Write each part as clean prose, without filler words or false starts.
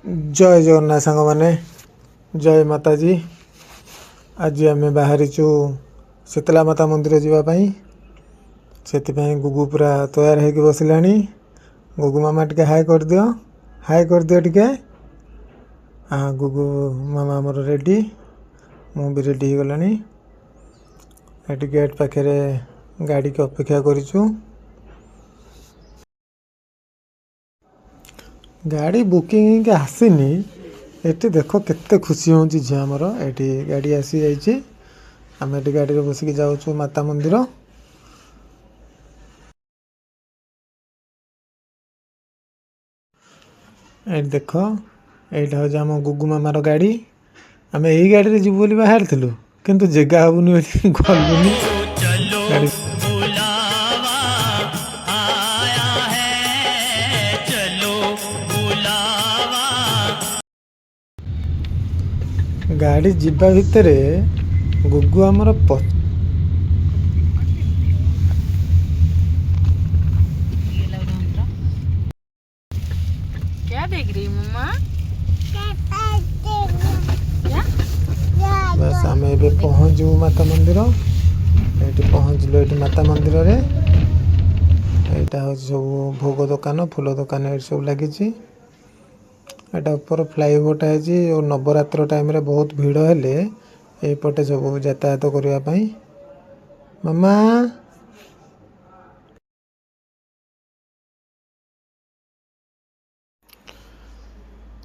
जय जगन्नाथ सांग मैंने जय माता जी। आज आम बाहरीचु शीतला माता मंदिर जावाई से गुगु पूरा तैयार हो बसला। गुगु मामा टे हाय कर दियो, हाय कर दियो टिके। हाँ गुगु मामा आमर रेडी, मु भी रेडी हो गलानी। ये गेट पाखे गाड़ी की अपेक्षा करूँ। गाड़ी बुकिंग के आसीनी। एटी देखो केते खुशी हो झी आमर एटी गाड़ी आसी जाइए। आम एटी गाड़ी बसिक जाऊँ माता मंदिर। ये देख यहाँ हूँ आम गुगु मामार गाड़ी। आम यही गाड़ी जीव बोली बाहर थिलु किंतु जगह हबुनि गलुनि गाड़ी। गाड़ी जीवा भितर गुगु आमर क्या देख रही मम्मा? बस आम ए पहुँचू माता मंदिर। ये पहुँचलु ये माता मंदिर रे। यहाँ हूँ सब भोग दुकान फूल दुकान ये सब लगी। यहाँ ऊपर फ्लाईओवरटा है। नवरात्र टाइम रे बहुत भीड़ हेले यपटे सब यातायात करने। मामा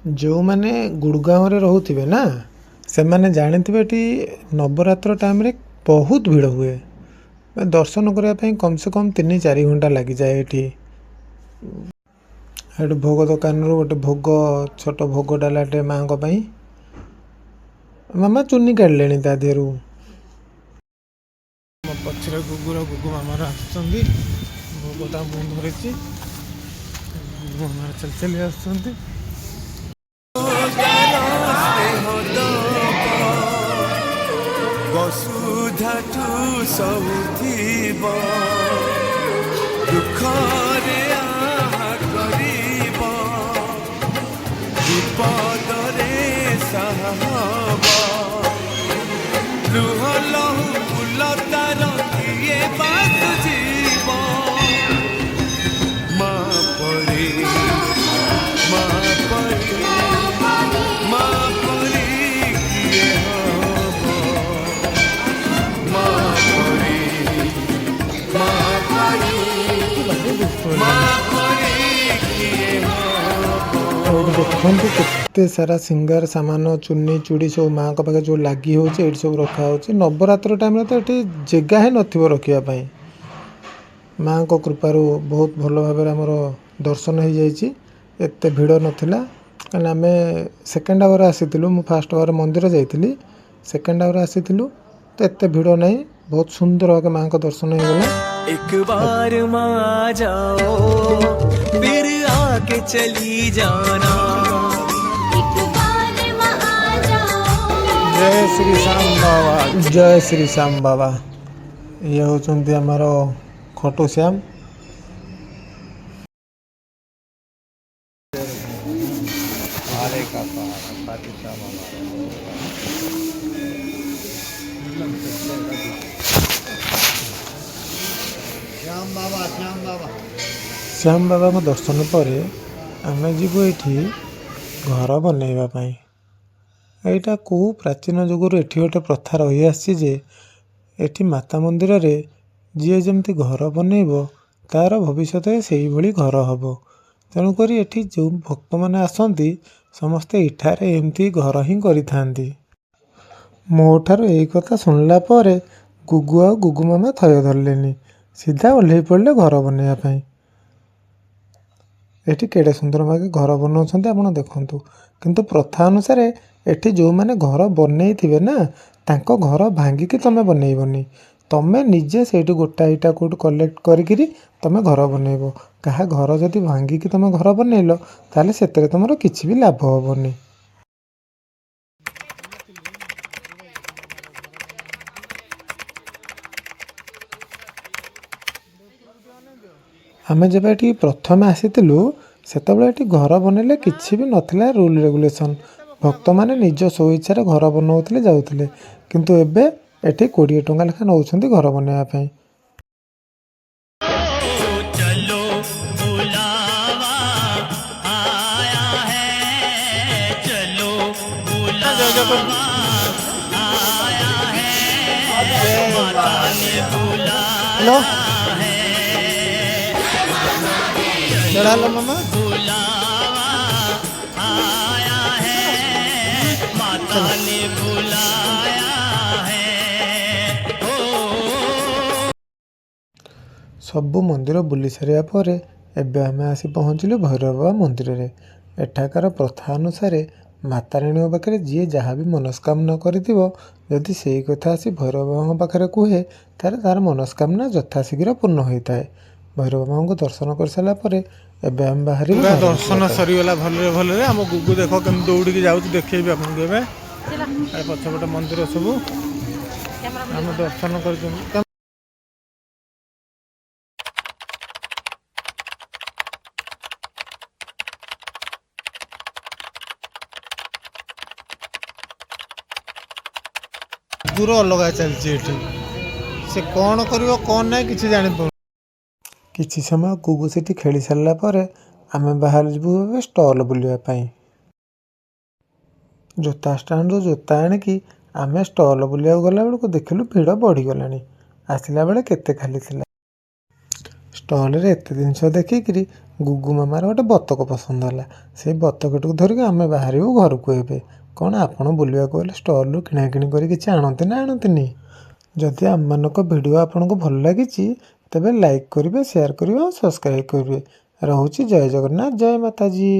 जो मैंने गुड़गांव रे रोथे ना से मैंने जानते ये नवरात्र टाइम रे बहुत भीड़ हुए। दर्शन करने कम से कम 3-4 घंटा लगी जाए। ये भोग दुकान गोटे भोग छोट भोग डालाटे माँ को पाई। मामा चुनी काढ़ले ता देहरु पचर गुगु मामार आसुँच भोगटा मुझे धरी मामार चल चली आसुँच। वसुधाठु सौथिब दुखरे आहा करिब विपदरे साहब लुह लहु फुलतार किए बात जीव माँ परी माँ परी माँ परी किए हब माँ परी माँ परी माँ परी किए हब। देखते केते सारा सिंगार सामान चुन्नी चूड़ी सब माँ को पाखे जो लगी हो सब रखा हो। नवरात्र टाइम तो ये जगह ही नथिबो रखियापाई। माँ को कृपारू बहुत भल भाव आमर दर्शन हो जाइए। एते भीड़ नथिला कहीं आम सेकेंड आवर आसीलु। मु फास्ट आवर मंदिर जाइली, सेकेंड आवर आसीलु तो एते भीड़ नहीं। बहुत सुंदर भाव माँ को दर्शन हो गला। एक बार माँ जाओ फिर आके चली जाना। एक बार वहाँ जाओ। जय श्री श्याम बाबा, जय श्री श्याम बाबा। ये होचंती आमर खटू श्याम। श्याम बाबा को दर्शन पर आम जीवु ये घर बनवाई। यहाँ कौ प्राचीन जुगर एटी गोटे प्रथा रही आसी एटी माता मंदिर रे जी जमी घर बनइब तार भविष्य से ही घर हम। तेणुक ये जो भक्त मैंने आसती समस्ते इठारे एमती घर ही करी। मोठार यही कथा शुणला गुगु आ गुगु मामा थय धरले सीधा ओह्ल पड़े घर बनवाई। ये केड़े सुंदर भागे घर बनाऊँ आप देखु। किंतु प्रथा अनुसार एठी जो मैंने घर बनई थे ना तांको घर भांगिकी तमें बनइबनी। तमें निजे से गोटा इटा कौट कलेक्ट करी तमें घर बनइब। क्या घर जदि भांगिकी तमें घर बनइल ताले सेतरे तुमर किछि भी लाभ हेबनी। आमे जब ये प्रथम आसीलु ସେତେବେଳେ ଏଠି ଘର ବନେଇଲେ କିଛି ବି ନଥିଲା ରୁଲ୍ ରେଗୁଲେସନ୍। ଭକ୍ତମାନେ ନିଜ ସ୍ୱଇଚ୍ଛାରେ ଘର ବନାଉଥିଲେ ଯାଉଥିଲେ, କିନ୍ତୁ ଏବେ ଏଠି 20 ଟଙ୍କା ଲେଖା ନେଉଛନ୍ତି ଘର ବନେଇବା ପାଇଁ। चलो बुलावा आया है, चलो बुलावा आया है, माता ने बुलाया है, मामा बुलावा आया है, माता ने बुलाया है। ओ ସବୁ ମନ୍ଦିର ବୁଲି ସାରିବା ପରେ ଏବେ ଆମେ ଆସି ପହଞ୍ଚିଲୁ ଭୈରବ ବାବା ମନ୍ଦିରରେ। ଏଠାକାର ପ୍ରଥା ଅନୁସାରେ ମାତାରାଣୀଙ୍କ ପାଖରେ ଯିଏ ଯାହା ବି ମନସ୍କାମନା କରିଥିବ, ଯଦି ସେଇ କଥା ଆସି ଭୈରବ ବାବାଙ୍କ ପାଖରେ କୁହେ, ତାହେଲେ ତାର ମନସ୍କାମନା ଯଥାଶୀଘ୍ର ପୂର୍ଣ୍ଣ ହୋଇଥାଏ। ଭୈରବ ବାବାଙ୍କୁ ଦର୍ଶନ କରିସାରିଲା ପରେ ଏବେ ଆମେ ବାହାରିବୁ। ଦର୍ଶନ ସରିଗଲା ଭଲରେ ଭଲରେ। ଆମ ଗୁଗୁ ଦେଖ କେମିତି ଦୌଡ଼ିକି ଯାଉଛି, ଦେଖେଇବି ଆପଣଙ୍କୁ ଏବେ। ପଛପଟେ ମନ୍ଦିର ସବୁ ଆମେ ଦର୍ଶନ କରିଛନ୍ତି। ଦୂର ଅଲଗା ଚାଲିଛି ଏଠି, ସେ କ'ଣ କରିବ କ'ଣ ନାହିଁ କିଛି ଜାଣିପାରୁନି। କିଛି ସମୟ ଗୁଗୁ ସେଠି ଖେଳି ସାରିଲା ପରେ ଆମେ ବାହାରିଯିବୁ ଏବେ ଷ୍ଟଲ୍ ବୁଲିବା ପାଇଁ। ଜୋତା ଷ୍ଟାଣ୍ଡରୁ ଜୋତା ଆଣିକି ଆମେ ଷ୍ଟଲ୍ ବୁଲିବାକୁ ଗଲାବେଳକୁ ଦେଖିଲୁ ଭିଡ଼ ବଢ଼ିଗଲାଣି। ଆସିଲା ବେଳେ କେତେ ଖାଲି ଥିଲା। ଷ୍ଟଲ୍ରେ ଏତେ ଜିନିଷ ଦେଖିକିରି ଗୁଗୁ ମାମାର ଗୋଟେ ବତକ ପସନ୍ଦ ହେଲା। ସେଇ ବତକଟିକୁ ଧରିକି ଆମେ ବାହାରିବୁ ଘରକୁ। ଏବେ କ'ଣ ଆପଣ ବୁଲିବାକୁ ଗଲେ ଷ୍ଟଲ୍ରୁ କିଣାକିଣି କରି କିଛି ଆଣନ୍ତି ନା ଆଣନ୍ତିନି? ଯଦି ଆମମାନଙ୍କ ଭିଡ଼ିଓ ଆପଣଙ୍କୁ ଭଲ ଲାଗିଛି ତେବେ ଲାଇକ୍ କରିବେ, ସେୟାର କରିବେ ଆଉ ସବସ୍କ୍ରାଇବ୍ କରିବେ। ରହୁଛି। ଜୟ ଜଗନ୍ନାଥ, ଜୟ ମାତାଜୀ।